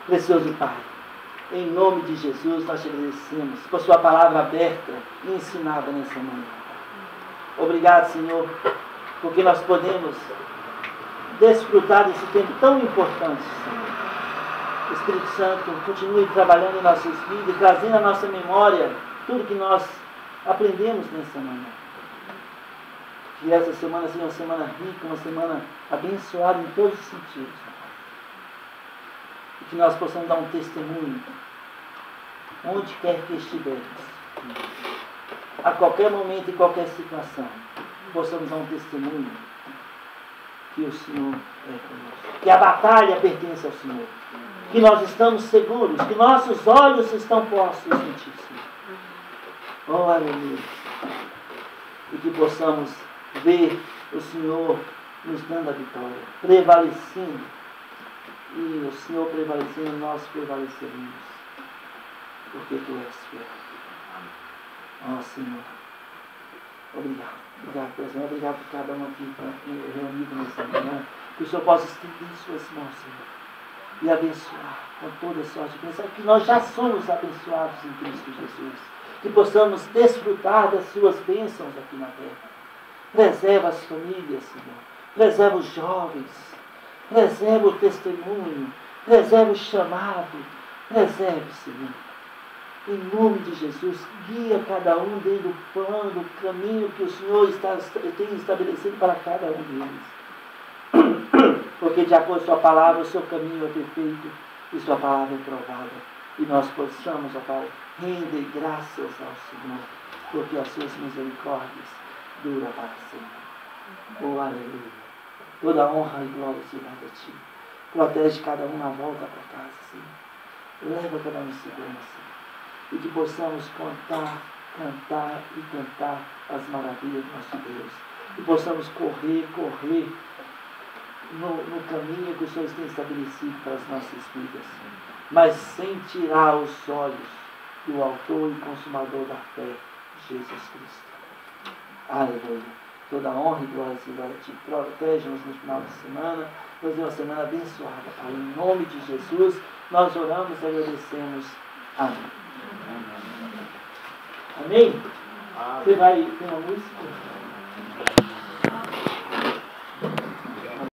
Precioso Pai, em nome de Jesus nós te agradecemos por sua palavra aberta e ensinada nessa manhã. Obrigado, Senhor, porque nós podemos desfrutar desse tempo tão importante, Senhor. Espírito Santo, continue trabalhando em nossas vidas e trazendo à nossa memória tudo que nós aprendemos nessa manhã. Que essa semana seja uma semana rica, uma semana abençoada em todos os sentidos. E que nós possamos dar um testemunho onde quer que estivermos. A qualquer momento, em qualquer situação, possamos dar um testemunho que o Senhor é conosco. Que a batalha pertence ao Senhor. Que nós estamos seguros, que nossos olhos estão postos em Ti, Senhor. Oh, aleluia. E que possamos ver o Senhor nos dando a vitória, prevalecendo. E o Senhor prevalecendo, nós prevaleceremos. Porque Tu és fiel. Ó Senhor. Obrigado. Obrigado, Senhor. Obrigado por cada um aqui reunido nessa manhã. Que o Senhor possa estender suas mãos, Senhor. E abençoar com toda sorte de bênção. Que nós já somos abençoados em Cristo Jesus. Que possamos desfrutar das suas bênçãos aqui na terra. Preserva as famílias, Senhor. Preserva os jovens. Preserva o testemunho. Preserva o chamado. Preserve, Senhor. Em nome de Jesus, guia cada um dentro do plano, do caminho que o Senhor tem estabelecido para cada um deles. Porque de acordo com a sua palavra, o seu caminho é perfeito e sua palavra é provada. E nós possamos, ó Pai, render graças ao Senhor, porque as suas misericórdias duram para sempre. Oh, aleluia. Toda honra e glória se dá a Ti. Protege cada um na volta para casa, Senhor. Leva cada um em segurança. E que possamos cantar e cantar as maravilhas do nosso Deus. E possamos correr no caminho que o Senhor tem estabelecido para as nossas vidas. Mas sem tirar os olhos do autor e consumador da fé, Jesus Cristo. Aleluia. Toda honra e glória se dá a Ti. Protege-nos no final de semana. Nos dê uma semana abençoada, Pai. Em nome de Jesus, nós oramos e agradecemos. Amém. Amém? Você vai ter uma música?